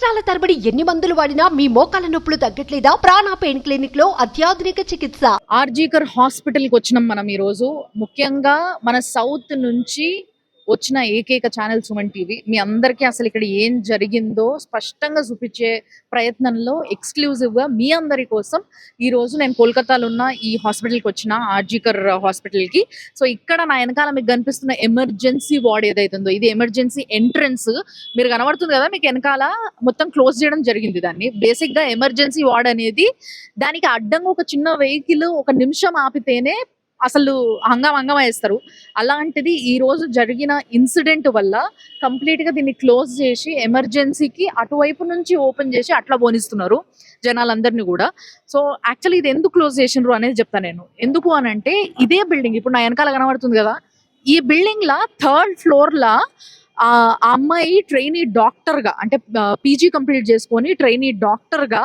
సంవత్సరాల తరబడి ఎన్ని మందులు వాడినా మీ మోకాల నొప్పులు తగ్గట్లేదా? ప్రాణ పెయిన్ క్లినిక్ లో అత్యాధునిక చికిత్స. ఆర్జీకర్ హాస్పిటల్ కి వచ్చినాం మనం ఈ రోజు. ముఖ్యంగా మన సౌత్ నుంచి వచ్చిన ఏకైక ఛానల్ సుమన్ టీవీ. మీ అందరికీ అసలు ఇక్కడ ఏం జరిగిందో స్పష్టంగా చూపించే ప్రయత్నంలో ఎక్స్క్లూజివ్ గా మీ అందరి కోసం ఈ రోజు నేను కోల్కతాలో ఉన్న ఈ హాస్పిటల్కి వచ్చిన, ఆర్జీకర్ హాస్పిటల్ కి. సో ఇక్కడ నా వెనకాల మీకు కనిపిస్తున్న ఎమర్జెన్సీ వార్డ్ ఏదైతుందో ఇది ఎమర్జెన్సీ ఎంట్రన్స్. మీరు కనబడుతుంది కదా మీకు వెనకాల, మొత్తం క్లోజ్ చేయడం జరిగింది దాన్ని. బేసిక్ గా ఎమర్జెన్సీ వార్డ్ అనేది దానికి అడ్డంగా ఒక చిన్న వెహికల్ ఒక నిమిషం ఆపితేనే అసలు హంగామా వేస్తారు. అలాంటిది ఈ రోజు జరిగిన ఇన్సిడెంట్ వల్ల కంప్లీట్ గా దీన్ని క్లోజ్ చేసి ఎమర్జెన్సీకి అటువైపు నుంచి ఓపెన్ చేసి అట్లా పోనిస్తున్నారు జనాలందరినీ కూడా. సో యాక్చువల్లీ ఇది ఎందుకు క్లోజ్ చేసినారు అనేది చెప్తాను నేను. ఎందుకు అని అంటే ఇదే బిల్డింగ్ ఇప్పుడు నా వెనకాల కనబడుతుంది కదా, ఈ బిల్డింగ్ లా 3rd ఫ్లోర్ లా ఆ అమ్మాయి ట్రైనీ డాక్టర్ గా, అంటే పీజీ కంప్లీట్ చేసుకొని ట్రైనీ డాక్టర్ గా,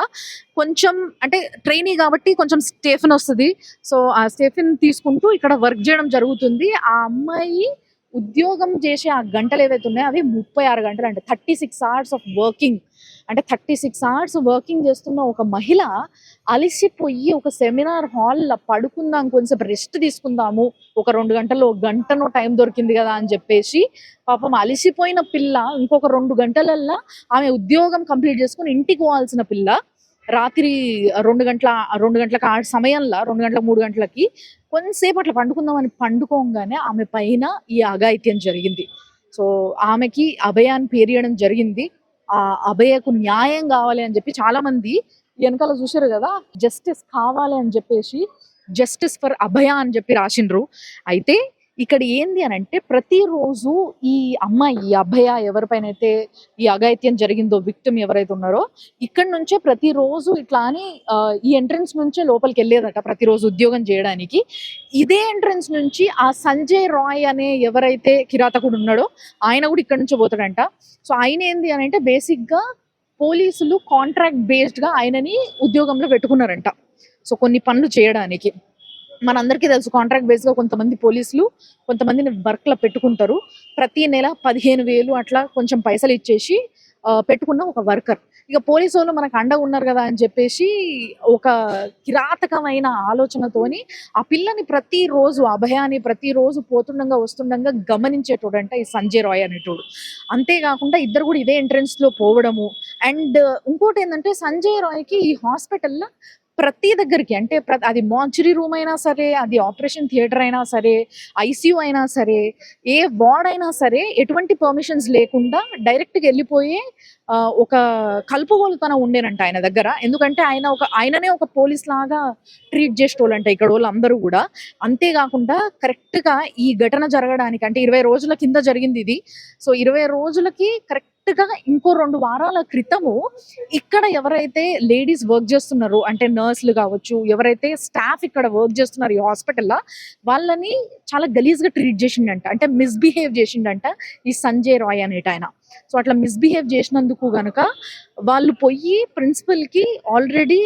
కొంచెం అంటే ట్రైనీ కాబట్టి కొంచెం స్టేఫెన్ వస్తుంది. సో ఆ స్టేఫెన్ తీసుకుంటూ ఇక్కడ వర్క్ చేయడం జరుగుతుంది. ఆ అమ్మాయి ఉద్యోగం చేసే ఆ గంటలు ఏవైతే ఉన్నాయో అవి 36 గంటలు, అంటే 36 hours ఆఫ్ వర్కింగ్. అంటే 36 hours వర్కింగ్ చేస్తున్న ఒక మహిళ అలిసిపోయి ఒక సెమినార్ హాల్లో పడుకుందాం, కొంచెం రెస్ట్ తీసుకుందాము, ఒక 2 గంటలు, 1 గంటనో టైం దొరికింది కదా అని చెప్పేసి పాపం అలిసిపోయిన పిల్ల ఇంకొక 2 గంటలల్లా ఆమె ఉద్యోగం కంప్లీట్ చేసుకుని ఇంటికి పోవాల్సిన పిల్ల రాత్రి 2 గంటలకు ఆ సమయంలో 2 గంటలకు 3 గంటలకి కొంతసేపు అట్లా పండుకుందామని పండుకోగానే ఆమె పైన ఈ అఘాయిత్యం జరిగింది. సో ఆమెకి అభయాన్ని పేరియడం జరిగింది. ఆ అభయకు న్యాయం కావాలి అని చెప్పి చాలా మంది వెనకాల చూసారు కదా, జస్టిస్ కావాలి అని చెప్పేసి జస్టిస్ ఫర్ అభయ అని చెప్పి రాసిండ్రు. అయితే ఇక్కడ ఏంది అని అంటే ప్రతిరోజు ఈ అమ్మాయి, ఈ అభయ ఎవరిపైన అయితే ఈ అఘాయిత్యం జరిగిందో, విక్టిమ్ ఎవరైతే ఉన్నారో, ఇక్కడ నుంచే ప్రతిరోజు ఇట్లా అని ఈ ఎంట్రన్స్ నుంచే లోపలికి వెళ్ళేదట ప్రతిరోజు ఉద్యోగం చేయడానికి. ఇదే ఎంట్రన్స్ నుంచి ఆ సంజయ్ రాయ్ అనే ఎవరైతే కిరాతకుడు ఉన్నాడో ఆయన కూడా ఇక్కడ నుంచి పోతాడంట. సో ఆయన ఏంది అని అంటే బేసిక్ గా పోలీసులు కాంట్రాక్ట్ బేస్డ్ గా ఆయనని ఉద్యోగంలో పెట్టుకున్నారంట. సో కొన్ని పనులు చేయడానికి మనందరికీ తెలుసు, కాంట్రాక్ట్ బేస్ గా కొంతమంది పోలీసులు కొంతమందిని వర్క్ లో పెట్టుకుంటారు. ప్రతి నెల 15,000 అట్లా కొంచెం పైసలు ఇచ్చేసి పెట్టుకున్న ఒక వర్కర్. ఇక పోలీసు వాళ్ళు మనకు అండగా ఉన్నారు కదా అని చెప్పేసి ఒక కిరాతకమైన ఆలోచనతోని ఆ పిల్లని ప్రతిరోజు, అభయాన్ని ప్రతిరోజు పోతుండగా వస్తుండగా గమనించేటోడంట ఈ సంజయ్ రాయ్ అనేటోడు. అంతేకాకుండా ఇద్దరు కూడా ఇదే ఎంట్రన్స్ లో పోవడము. అండ్ ఇంకోటి ఏంటంటే సంజయ్ రాయ్కి ఈ హాస్పిటల్లో ప్రతి దగ్గరికి, అంటే అది మార్చురీ రూమ్ అయినా సరే, అది ఆపరేషన్ థియేటర్ అయినా సరే, ఐసీయూ అయినా సరే, ఏ వార్డ్ అయినా సరే, ఎటువంటి పర్మిషన్స్ లేకుండా డైరెక్ట్గా వెళ్ళిపోయే ఒక కలుపుగోలుతనం ఉండేనంట ఆయన దగ్గర. ఎందుకంటే ఆయననే ఒక పోలీస్ లాగా ట్రీట్ చేసేటోళ్ళంట ఇక్కడ వాళ్ళందరూ కూడా. అంతేకాకుండా కరెక్ట్గా ఈ ఘటన జరగడానికి అంటే 20 రోజుల కింద జరిగింది ఇది. సో 20 రోజులకి కరెక్ట్ గా ఇంకో 2 వారాల క్రితము ఇక్కడ ఎవరైతే లేడీస్ వర్క్ చేస్తున్నారో, అంటే నర్సులు కావచ్చు, ఎవరైతే స్టాఫ్ ఇక్కడ వర్క్ చేస్తున్నారు ఈ హాస్పిటల్లో, వాళ్ళని చాలా గలీజ్ గా ట్రీట్ చేసిండంట, అంటే మిస్బిహేవ్ చేసిండంట ఈ సంజయ్ రాయ్ అనేట ఆయన. సో అట్లా మిస్బిహేవ్ చేసినందుకు గనుక వాళ్ళు పోయి ప్రిన్సిపల్ కి ఆల్రెడీ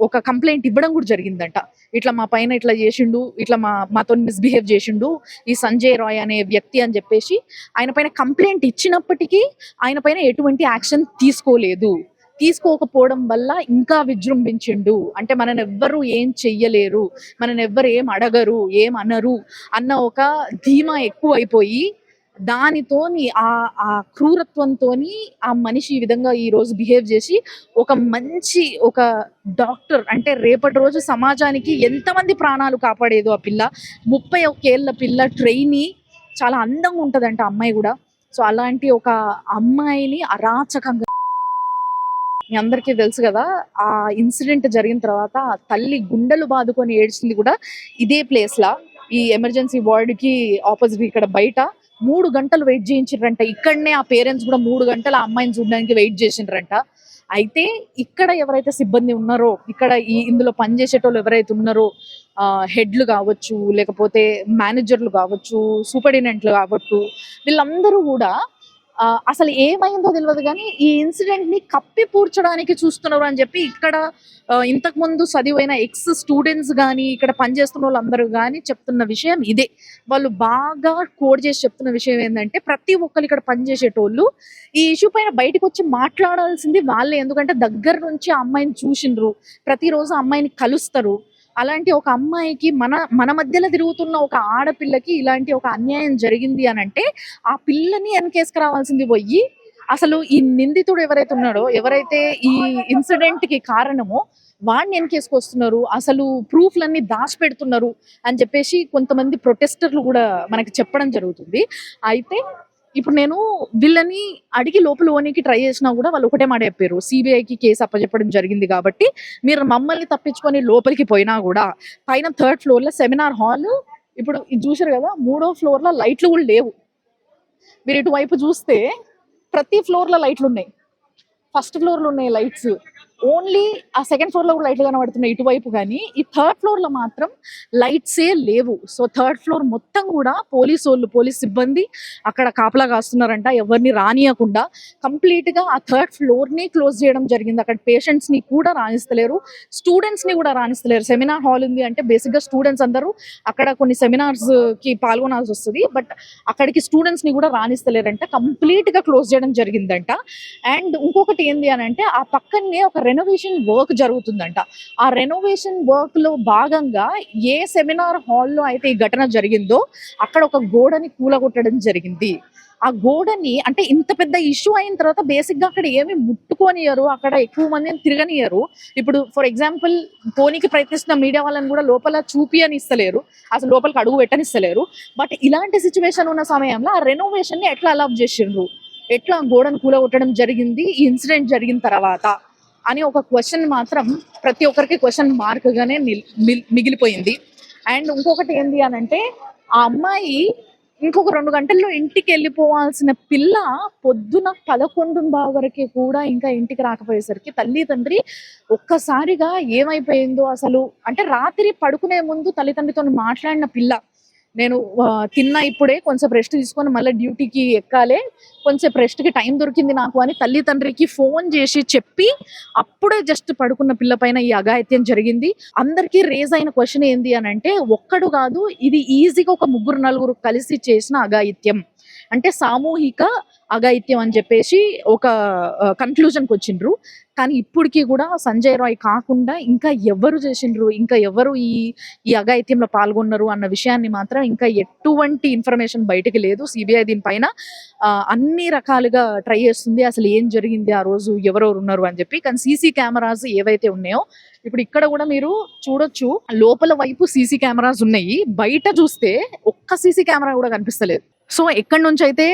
ఒక కంప్లైంట్ ఇవ్వడం కూడా జరిగిందంట. ఇట్లా మా పైన ఇట్లా చేసిండు, ఇట్లా మాతో మిస్బిహేవ్ చేసిండు ఈ సంజయ్ రాయ్ అనే వ్యక్తి అని చెప్పేసి ఆయన పైన కంప్లైంట్ ఇచ్చినప్పటికీ ఆయన పైన ఎటువంటి యాక్షన్ తీసుకోకపోవడం వల్ల ఇంకా విజృంభించిండు. అంటే మనని ఎవ్వరు ఏం చెయ్యలేరు, మనని ఎవ్వరు ఏం అడగరు, ఏం అనరు అన్న ఒక ధీమా ఎక్కువ అయిపోయి దానితోని ఆ క్రూరత్వంతోని ఆ మనిషి ఈ విధంగా ఈ రోజు బిహేవ్ చేసి ఒక డాక్టర్, అంటే రేపటి రోజు సమాజానికి ఎంతమంది ప్రాణాలు కాపాడేదో ఆ పిల్ల, 31 ఏళ్ల పిల్ల, ట్రైనీ, చాలా అందంగా ఉంటదంట అమ్మాయి కూడా. సో అలాంటి ఒక అమ్మాయిని అరాచకంగా, మీ అందరికీ తెలుసు కదా, ఆ ఇన్సిడెంట్ జరిగిన తర్వాత ఆ తల్లి గుండెలు బాదుకొని ఏడ్చింది కూడా ఇదే ప్లేస్ లా, ఈ ఎమర్జెన్సీ వార్డ్ కి ఆపోజిట్ ఇక్కడ బయట 3 గంటలు వెయిట్ చేయించారంట. ఇక్కడనే ఆ పేరెంట్స్ కూడా 3 గంటలు ఆ అమ్మాయిని చూడడానికి వెయిట్ చేసిండ్రంట. అయితే ఇక్కడ ఎవరైతే సిబ్బంది ఉన్నారో, ఇక్కడ ఇందులో పనిచేసేటోళ్ళు ఎవరైతే ఉన్నారో, హెడ్లు కావచ్చు, లేకపోతే మేనేజర్లు కావచ్చు, సూపరింటెండెంట్లు కావచ్చు, వీళ్ళందరూ కూడా అసలు ఏమైందో తెలవదు గానీ, ఈ ఇన్సిడెంట్‌ని కప్పిపూడ్చడానికి చూస్తున్నారు అని చెప్పి ఇక్కడ ఇంతకుముందు చదివైన ఎక్స్ స్టూడెంట్స్ గానీ, ఇక్కడ పనిచేస్తున్నోళ్ళందరూ గానీ చెప్తున్న విషయం ఇదే. వాళ్ళు బాగా కోడ్ చేసి చెప్తున్న విషయం ఏందంటే, ప్రతి ఒక్కళ్ళు ఇక్కడ పనిచేసేటోళ్ళు ఈ ఇష్యూ పైన బయటకొచ్చి మాట్లాడాల్సింది వాళ్ళే. ఎందుకంటే దగ్గర నుంచి ఆ అమ్మాయిని చూసిండ్రు. ప్రతిరోజు ఆ అమ్మాయిని కలుస్తరు. అలాంటి ఒక అమ్మాయికి మన మధ్యలో తిరుగుతున్న ఒక ఆడపిల్లకి ఇలాంటి ఒక అన్యాయం జరిగింది అనంటే, ఆ పిల్లని వెనకేసుకురావాల్సింది పోయి, అసలు ఈ నిందితుడు ఎవరైతే ఉన్నాడో, ఎవరైతే ఈ ఇన్సిడెంట్‌కి కారణమో వాడిని వెనకేసుకొస్తున్నారు. అసలు ప్రూఫ్‌లన్నీ దాచిపెడుతున్నారు అని చెప్పేసి కొంతమంది ప్రొటెస్టర్లు కూడా మనకి చెప్పడం జరుగుతుంది. అయితే ఇప్పుడు నేను వీళ్ళని అడిగి లోపల పోనీకి ట్రై చేసినా కూడా వాళ్ళు ఒకటే మాట చెప్పారు. సీబీఐకి కేసు అప్పజెప్పడం జరిగింది కాబట్టి మీరు మమ్మల్ని తప్పించుకొని లోపలికి పోయినా కూడా పైన 3rd ఫ్లోర్‌లో సెమినార్ హాల్, ఇప్పుడు ఇది చూసారు కదా, 3వ ఫ్లోర్‌లో లైట్లు కూడా లేవు. మీరు ఇటువైపు చూస్తే ప్రతి ఫ్లోర్‌లో లైట్లు ఉన్నాయి. ఫస్ట్ ఫ్లోర్‌లో ఉన్నాయి లైట్స్. ఓన్లీ ఆ 2nd ఫ్లోర్‌లో కూడా లైట్లు కనబడుతున్నాయి ఇటువైపు గానీ, ఈ 3rd ఫ్లోర్‌లో మాత్రం లైట్సే లేవు. సో 3rd ఫ్లోర్ మొత్తం కూడా పోలీస్ సిబ్బంది అక్కడ కాపలా కాస్తున్నారంట. ఎవరిని రానియకుండా కంప్లీట్‌గా ఆ 3rd ఫ్లోర్‌ని క్లోజ్ చేయడం జరిగింది. అక్కడ పేషెంట్స్‌ని కూడా రానిస్తలేరు. స్టూడెంట్స్‌ని కూడా రానిస్తలేరు. సెమినార్ హాల్ ఉంది అంటే బేసిక్‌గా స్టూడెంట్స్ అందరూ అక్కడ కొన్ని సెమినార్స్‌కి పాల్గొనాల్సి వస్తది. బట్ అక్కడికి స్టూడెంట్స్‌ని కూడా రానిస్తలేరంట. కంప్లీట్‌గా క్లోజ్ చేయడం జరిగిందంట. అండ్ ఇంకొకటి ఏంది అనంటే, ఆ పక్కనే ఒక రెనోవేషన్ వర్క్ జరుగుతుందంట. ఆ రెనోవేషన్ వర్క్‌లో భాగంగా ఏ సెమినార్ హాల్‌లో అయితే ఈ ఘటన జరిగిందో అక్కడ ఒక గోడని కూలగొట్టడం జరిగింది. ఆ గోడని అంటే ఇంత పెద్ద ఇష్యూ అయిన తర్వాత బేసిక్‌గా అక్కడ ఏమి ముట్టుకోనియ్యరు. అక్కడ ఎక్కువ మందిని తిరగనియ్యరు. ఇప్పుడు ఫర్ ఎగ్జాంపుల్ పోనీకి ప్రయత్నిస్తున్న మీడియా వాళ్ళని కూడా లోపల చూపియనిస్తలేరు. అసలు లోపలికి అడుగు పెట్టనిస్తలేరు. బట్ ఇలాంటి సిట్యుయేషన్ ఉన్న సమయంలో ఆ రెనోవేషన్‌ని ఎట్లా అలౌ చేసిండ్రు? ఎట్లా గోడను కూలగొట్టడం జరిగింది ఈ ఇన్సిడెంట్ జరిగిన తర్వాత అని ఒక క్వశ్చన్ మాత్రం ప్రతి ఒక్కరికి క్వశ్చన్ మార్క్‌గానే మిగిలిపోయింది. అండ్ ఇంకొకటి ఏంది అనంటే, ఆ అమ్మాయి ఇంకొక 2 గంటల్లో ఇంటికెళ్ళిపోవాల్సిన పిల్ల పొద్దున 11:15 వరకే కూడా ఇంకా ఇంటికి రాకపోయేసరికి తల్లి, తండ్రి ఒక్కసారిగా ఏమైపోయిందో అసలు, అంటే రాత్రి పడుకునే ముందు తల్లిదండ్రితోని మాట్లాడిన పిల్ల, నేను తిన్నా ఇప్పుడే, కొంచెంసేపు రెస్ట్ తీసుకొని మళ్ళీ డ్యూటీకి ఎక్కాలే, కొంచెంసేపు రెస్ట్‌కి టైం దొరికింది నాకు అని తల్లి, తండ్రికి ఫోన్ చేసి చెప్పి అప్పుడే జస్ట్ పడుకున్న పిల్ల పైన ఈ అఘాయిత్యం జరిగింది. అందరికీ రేజ్ అయిన క్వశ్చన్ ఏంది అనంటే, ఒక్కడు కాదు, ఇది ఈజీగా ఒక 3, 4 కలిసి చేసిన అఘాయిత్యం. అంటే సామూహిక అఘాయిత్యం అని చెప్పేసి ఒక కన్క్లూజన్‌కి వచ్చిండ్రు. కానీ ఇప్పటికి కూడా సంజయ్ రాయ్ కాకుండా ఇంకా ఎవరు చేసిండ్రు, ఇంకా ఎవరు ఈ అఘాయిత్యంలో పాల్గొన్నారు అన్న విషయాన్ని మాత్రం ఇంకా ఎటువంటి ఇన్ఫర్మేషన్ బయటికి లేదు. సిబిఐ దీనిపైన అన్ని రకాలుగా ట్రై చేస్తుంది. అసలు ఏం జరిగింది ఆ రోజు, ఎవరెవరు ఉన్నారు అని చెప్పి. కానీ సీసీ కెమెరాస్ ఏవైతే ఉన్నాయో ఇప్పుడు ఇక్కడ కూడా మీరు చూడొచ్చు, లోపల వైపు సీసీ కెమెరాస్ ఉన్నాయి. బయట చూస్తే ఒక్క సీసీ కెమెరా కూడా కనిపిస్తలేదు. సో ఎక్కడి నుంచి అయితే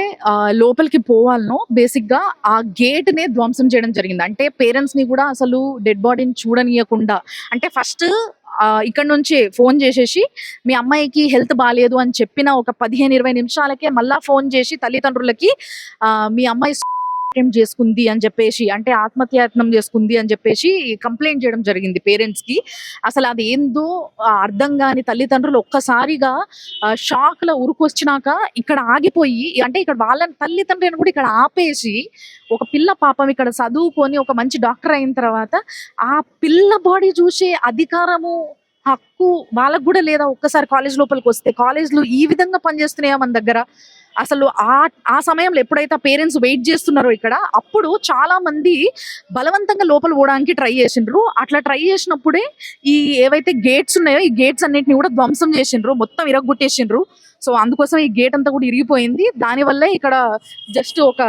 లోపలికి పోవాలనో బేసిక్ గా ఆ గేట్ నే ధ్వంసం చేయడం జరిగింది. అంటే పేరెంట్స్ ని కూడా అసలు డెడ్ బాడీని చూడనీయకుండా, అంటే ఫస్ట్ ఇక్కడ నుంచే ఫోన్ చేసేసి మీ అమ్మాయికి హెల్త్ బాగాలేదు అని చెప్పిన ఒక 15-20 నిమిషాలకే మళ్ళా ఫోన్ చేసి తల్లిదండ్రులకి మీ అమ్మాయి అటెంప్ట్ చేసుకుంది అని చెప్పేసి, అంటే ఆత్మహత్యాయత్నం చేసుకుంది అని చెప్పేసి కంప్లైంట్ చేయడం జరిగింది పేరెంట్స్ కి. అసలు అది ఏందో అర్థం కాని తల్లిదండ్రులు ఒక్కసారిగా షాక్ లో ఉరుకొచ్చినాక ఇక్కడ ఆగిపోయి, అంటే ఇక్కడ వాళ్ళ తల్లిదండ్రులను కూడా ఇక్కడ ఆపేసి, ఒక పిల్ల పాపం ఇక్కడ చదువుకొని ఒక మంచి డాక్టర్ అయిన తర్వాత ఆ పిల్ల బాడీ చూసే అధికారము, హక్కు వాళ్ళకు కూడా లేదా? ఒక్కసారి కాలేజ్ లోపలికి వస్తే కాలేజ్లు ఈ విధంగా పనిచేస్తున్నాయా మన దగ్గర? అసలు ఆ సమయంలో ఎప్పుడైతే పేరెంట్స్ వెయిట్ చేస్తున్నారో ఇక్కడ, అప్పుడు చాలా మంది బలవంతంగా లోపల పోవడానికి ట్రై చేసిండ్రు. అట్లా ట్రై చేసినప్పుడే ఈ ఏవైతే గేట్స్ ఉన్నాయో ఈ గేట్స్ అన్నిటిని కూడా ధ్వంసం చేసిండ్రు, మొత్తం ఇరగొట్టేసిండ్రు. సో అందుకోసం ఈ గేట్ అంతా కూడా ఇరిగిపోయింది. దానివల్లే ఇక్కడ జస్ట్ ఒక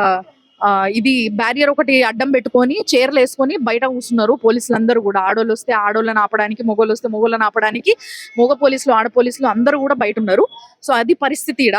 ఇది బ్యారియర్ ఒకటి అడ్డం పెట్టుకొని చైర్లు వేసుకొని బయట కూర్చున్నారు పోలీసులందరూ కూడా. ఆడోళ్ళు వస్తే ఆడోళ్ళని ఆపడానికి, మొగోళ్ళు వస్తే మొగోళ్ళని ఆపడానికి, మగ పోలీసులు ఆడ పోలీసులు అందరూ కూడా బయట ఉన్నారు. సో అది పరిస్థితి ఈడ.